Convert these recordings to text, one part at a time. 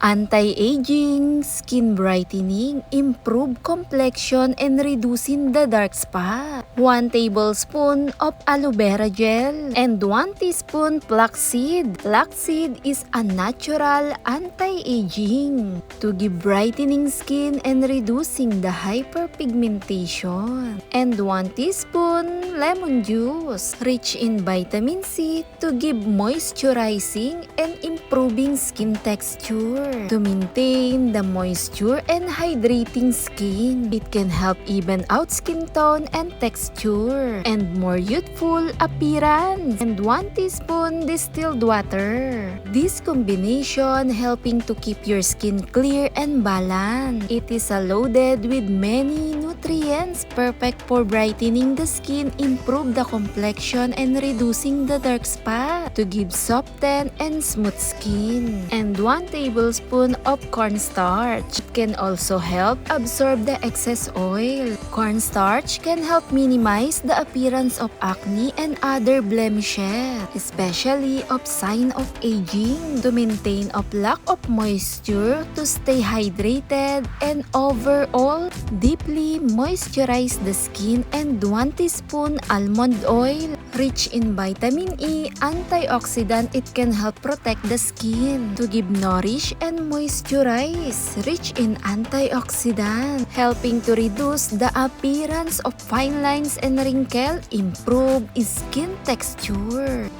Anti-aging, skin brightening, improve complexion, and reducing the dark spot. 1 tablespoon of aloe vera gel and 1 teaspoon flaxseed. Flaxseed is a natural anti-aging to give brightening skin and reducing the hyperpigmentation. And 1 teaspoon lemon juice, rich in vitamin C to give moisturizing and improving skin texture. To maintain the moisture and hydrating skin, it can help even out skin tone and texture and more youthful appearance. And 1 teaspoon distilled water. This combination helping to keep your skin clear and balanced. It is loaded with many nutrients, perfect for brightening the skin, improve the complexion, and reducing the dark spot to give soften and smooth skin. And 1 tablespoon of cornstarch. It can also help absorb the excess oil. Cornstarch can help minimize the appearance of acne and other blemishes, especially of sign of aging, to maintain a lack of moisture, to stay hydrated, and overall deeply moisturize the skin. And 1 teaspoon almond oil, rich in vitamin E, antioxidant. It can help protect the skin to give nourish and moisturize, rich in antioxidant, helping to reduce the appearance of fine lines and wrinkle, improve skin texture.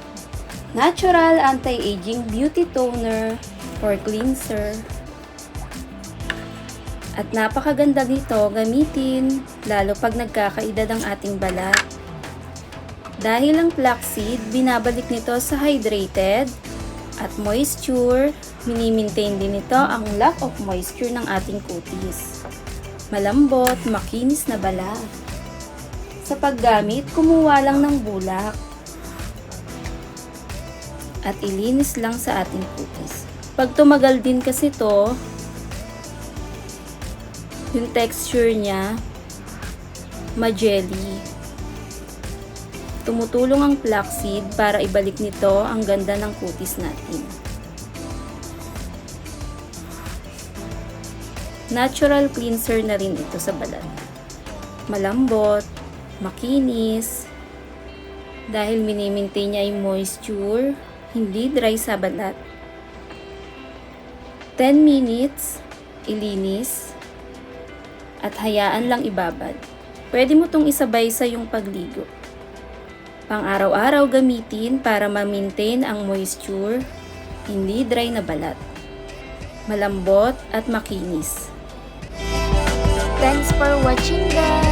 Natural anti-aging beauty toner or cleanser. At napakaganda nito gamitin lalo pag nagkakaedad ang ating balat. Dahil ang flaxseed, binabalik nito sa hydrated at moisture, mini-maintain din ito ang lack of moisture ng ating kutis. Malambot, makinis na balat. Sa paggamit, kumuha lang ng bulak at ilinis lang sa ating kutis. Pag tumagal din kasi ito, yung texture niya, ma-jelly. Tumutulong ang flaxseed para ibalik nito ang ganda ng kutis natin. Natural cleanser na rin ito sa balat. Malambot, makinis, dahil mini-maintain niya yung moisture, hindi dry sa balat. 10 minutes, ilinis, at hayaan lang ibabad. Pwede mo itong isabay sa yung pagligo. Pang-araw-araw gamitin para ma-maintain ang moisture, hindi dry na balat. Malambot at makinis. Thanks for watching, guys!